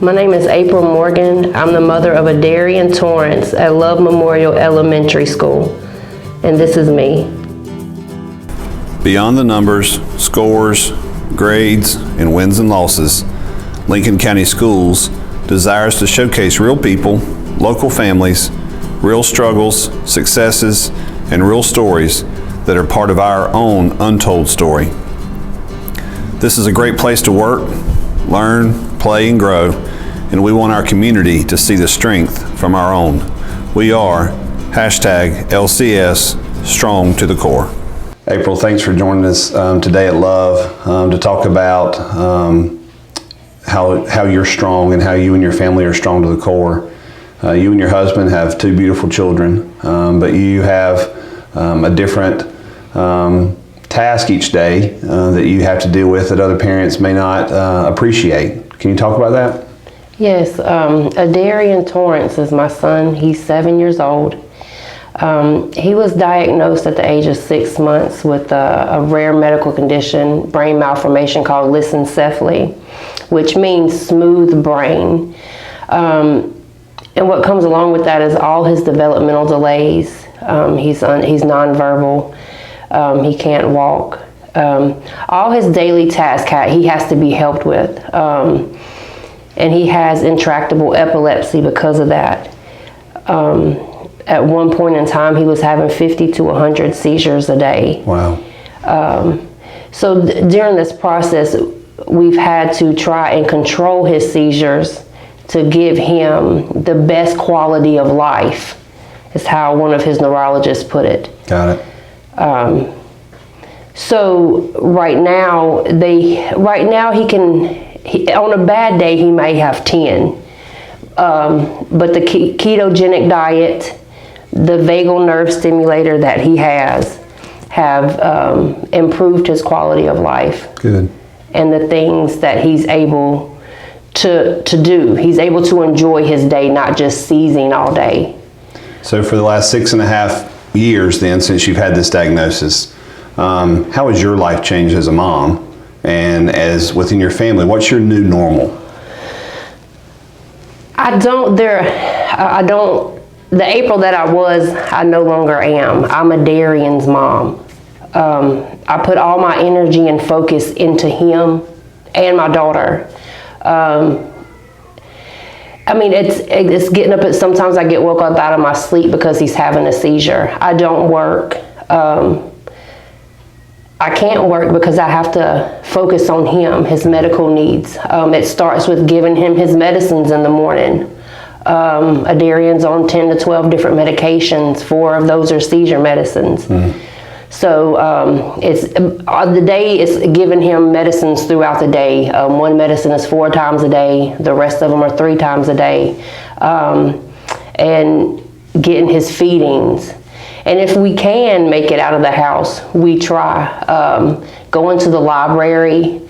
My name is April Morgan. I'm the mother of Adarian Torrance at Love Memorial Elementary School, and this is me. Beyond the numbers, scores, grades, and wins and losses, Lincoln County Schools desires to showcase real people, local families, real struggles, successes, and real stories that are part of our own untold story. This is a great place to work, learn, play, and grow, and we want our community to see the strength from our own. We are #LCS Strong to the Core. April, thanks for joining us today at Love to talk about how you're strong and how you and your family are strong to the core. You and your husband have two beautiful children, but you have a different task each day that you have to deal with that other parents may not appreciate. Can you talk about that? Yes, Adarian Torrance is my son. He's 7 years old. He was diagnosed at the age of 6 months with a rare medical condition, brain malformation called lissencephaly, which means smooth brain. And what comes along with that is all his developmental delays. He's nonverbal. He can't walk. All his daily tasks he has to be helped with. And he has intractable epilepsy because of that. At one point in time, he was having 50 to 100 seizures a day. Wow. So during this process, we've had to try and control his seizures to give him the best quality of life, is how one of his neurologists put it. Got it. So right now on a bad day he may have 10, but the ketogenic diet, the vagal nerve stimulator that he have improved his quality of life. Good. And the things that he's able to do. He's able to enjoy his day, not just seizing all day. So for the last 6.5 years then, since you've had this diagnosis, how has your life changed as a mom and as within your family? What's your new normal? The April that I was, I no longer am. I'm Adarian's mom. I put all my energy and focus into him and my daughter. I mean, it's getting up. Sometimes I get woke up out of my sleep because he's having a seizure. I don't work. I can't work because I have to focus on him, his medical needs. It starts with giving him his medicines in the morning. Adarian's on 10 to 12 different medications. 4 of those are seizure medicines. So the day is giving him medicines throughout the day. One medicine is 4 times a day. The rest of them are 3 times a day. And getting his feedings. And if we can make it out of the house, we try. Going to the library.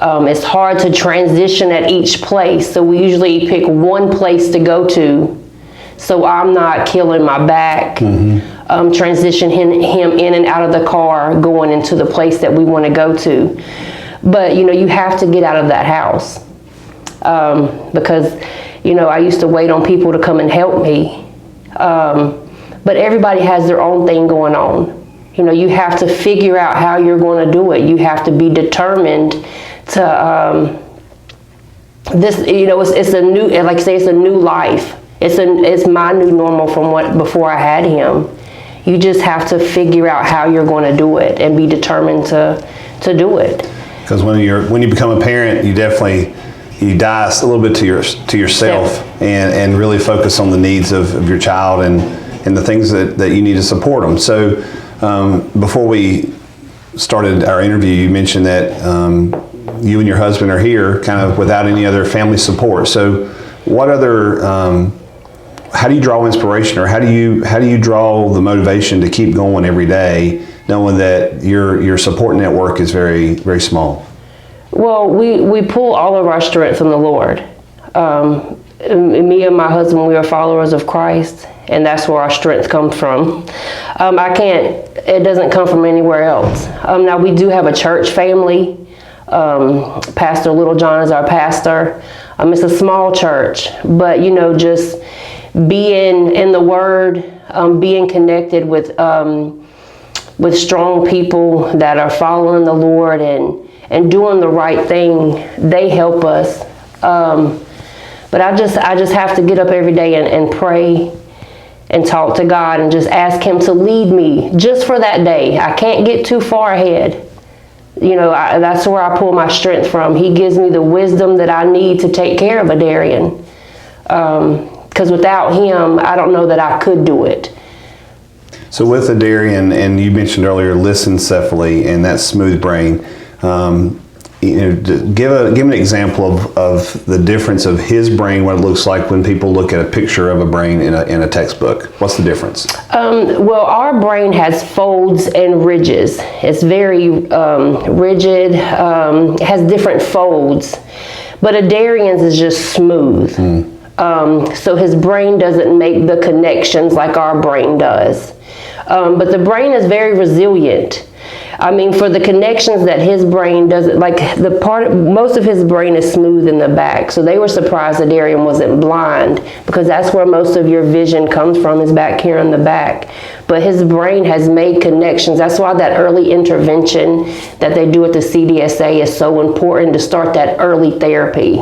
It's hard to transition at each place, so we usually pick one place to go to, so I'm not killing my back. Transitioning him in and out of the car, going into the place that we want to go to. But you have to get out of that house, because I used to wait on people to come and help me. But everybody has their own thing going on. You have to figure out how you're going to do it. You have to be determined to, it's a new, like I say, it's a new life. It's my new normal from before I had him. You just have to figure out how you're going to do it and be determined to do it. Because when you become a parent, you die a little bit to yourself and really focus on the needs of your child and the things that you need to support them. So before we started our interview, you mentioned that you and your husband are here kind of without any other family support. So what other, how do you draw inspiration, or how do you draw the motivation to keep going every day, knowing that your support network is very, very small? Well, we pull all of our strength from the Lord. Me and my husband, we are followers of Christ, and that's where our strength comes from. It doesn't come from anywhere else. Now, we do have a church family. Pastor Littlejohn is our pastor. It's a small church, but just being in the Word, being connected with strong people that are following the Lord and doing the right thing, they help us. But I just have to get up every day and pray and talk to God and just ask Him to lead me just for that day. I can't get too far ahead. That's where I pull my strength from. He gives me the wisdom that I need to take care of Adarian. Because without him, I don't know that I could do it. So with Adarian, and you mentioned earlier lissencephaly and that smooth brain, give an example of the difference of his brain, what it looks like when people look at a picture of a brain in a textbook. What's the difference? Well, our brain has folds and ridges. It's very rigid, has different folds, but Adarian's is just smooth. So his brain doesn't make the connections like our brain does. But the brain is very resilient. For the connections that his brain doesn't, most of his brain is smooth in the back. So they were surprised that Adarian wasn't blind, because that's where most of your vision comes from, is back here in the back. But his brain has made connections. That's why that early intervention that they do at the CDSA is so important, to start that early therapy.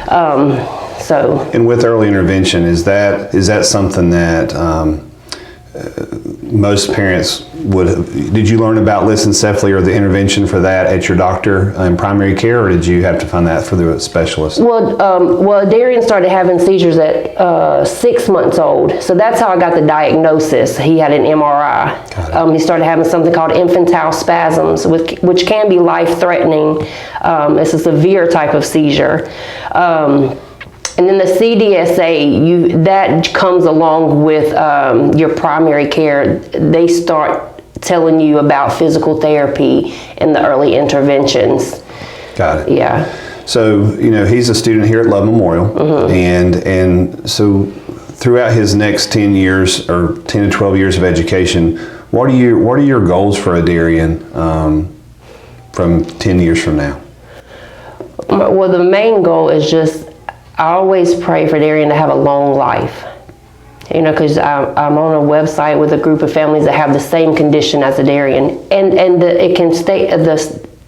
And with early intervention, is that something that most parents did you learn about lissencephaly or the intervention for that at your doctor in primary care, or did you have to find that for the specialist? Well, Darian started having seizures at 6 months old, so that's how I got the diagnosis. He had an MRI. He started having something called infantile spasms, which can be life-threatening. It's a severe type of seizure. And then the CDSA, that comes along with your primary care. They start telling you about physical therapy and the early interventions. Got it. Yeah. So, he's a student here at Love Memorial, and so throughout his next 10 years or 10 to 12 years of education, what are your goals for Adarian from 10 years from now? Well, the main goal is I always pray for Adarian to have a long life. Because I'm on a website with a group of families that have the same condition as Adarian, and it can stay.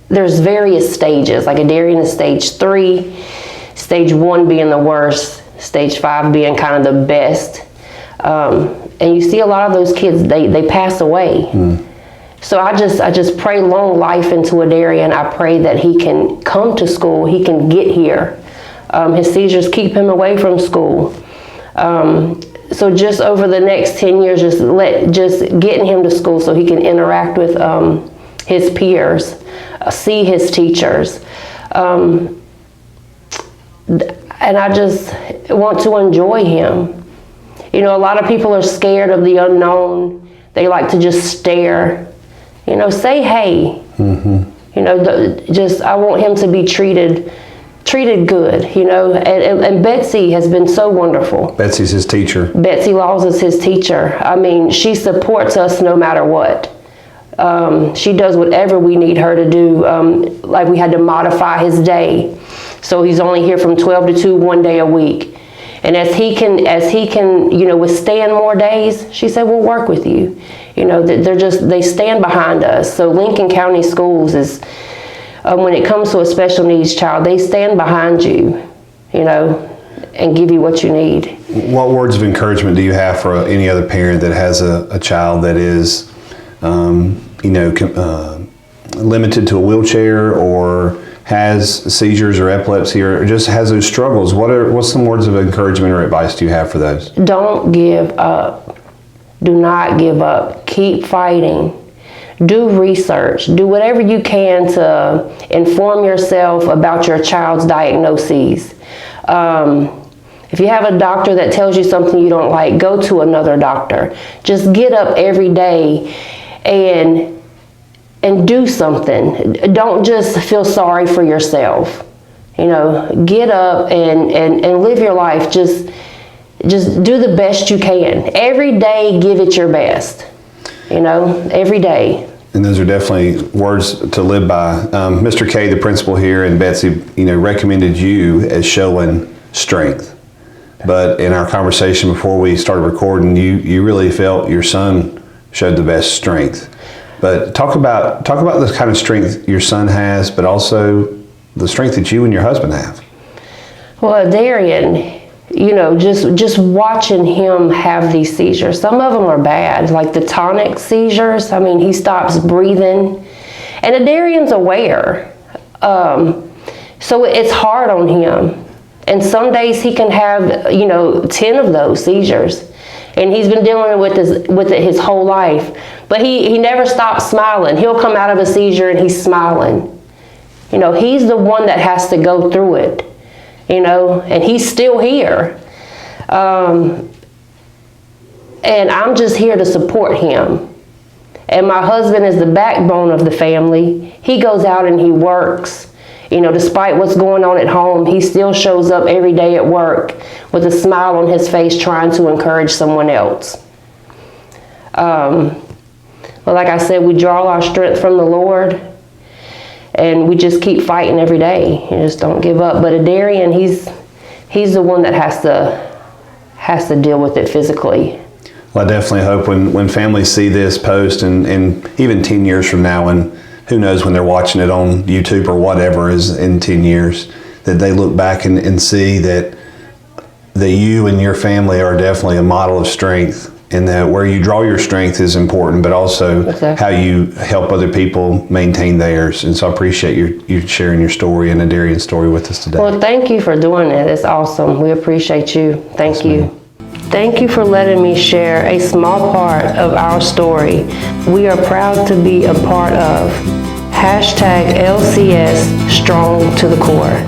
There's various stages. Like Adarian is stage 3, stage 1 being the worst, stage 5 being kind of the best. And you see a lot of those kids, they pass away. So I just pray long life into Adarian. I pray that he can come to school, he can get here. His seizures keep him away from school. So just over the next 10 years, just getting him to school so he can interact with his peers, see his teachers. And I just want to enjoy him. A lot of people are scared of the unknown. They like to just stare. Say hey. I want him to be treated good, and Betsy has been so wonderful. Betsy's his teacher. Betsy Laws is his teacher. She supports us no matter what. She does whatever we need her to do. Like we had to modify his day, so he's only here from 12 to 2 one day a week. And as he can, withstand more days, she said, we'll work with you. They stand behind us. So Lincoln County Schools is, when it comes to a special needs child, they stand behind you, and give you what you need. What words of encouragement do you have for any other parent that has a child that is, limited to a wheelchair, or has seizures or epilepsy, or just has those struggles? What's some words of encouragement or advice do you have for those? Don't give up. Do not give up. Keep fighting. Do research. Do whatever you can to inform yourself about your child's diagnoses. If you have a doctor that tells you something you don't like, go to another doctor. Just get up every day and do something. Don't just feel sorry for yourself. Get up and live your life. Just do the best you can. Every day, give it your best. Every day. And those are definitely words to live by. Mr. K, the principal here, and Betsy, recommended you as showing strength. But in our conversation before we started recording, you really felt your son showed the best strength. But talk about the kind of strength your son has, but also the strength that you and your husband have. Well, Darian, just watching him have these seizures. Some of them are bad, like the tonic seizures. I mean, he stops breathing. And Darian's aware. So it's hard on him. And some days he can have, 10 of those seizures. And he's been dealing with it his whole life. But he never stops smiling. He'll come out of a seizure and he's smiling. He's the one that has to go through it. And he's still here. And I'm just here to support him. And my husband is the backbone of the family. He goes out and he works. Despite what's going on at home, he still shows up every day at work with a smile on his face trying to encourage someone else. But like I said, we draw our strength from the Lord. And we just keep fighting every day. You just don't give up. But Darian, he's the one that has to deal with it physically. Well, I definitely hope when families see this post and even 10 years from now, and who knows when they're watching it on YouTube or whatever is in 10 years, that they look back and see that you and your family are definitely a model of strength, and that where you draw your strength is important, but also how you help other people maintain theirs. And so I appreciate you sharing your story and Darian's story with us today. Well, thank you for doing it. It's awesome. We appreciate you. Thank you. Thank you for letting me share a small part of our story. We are proud to be a part of #LCS Strong to the Core.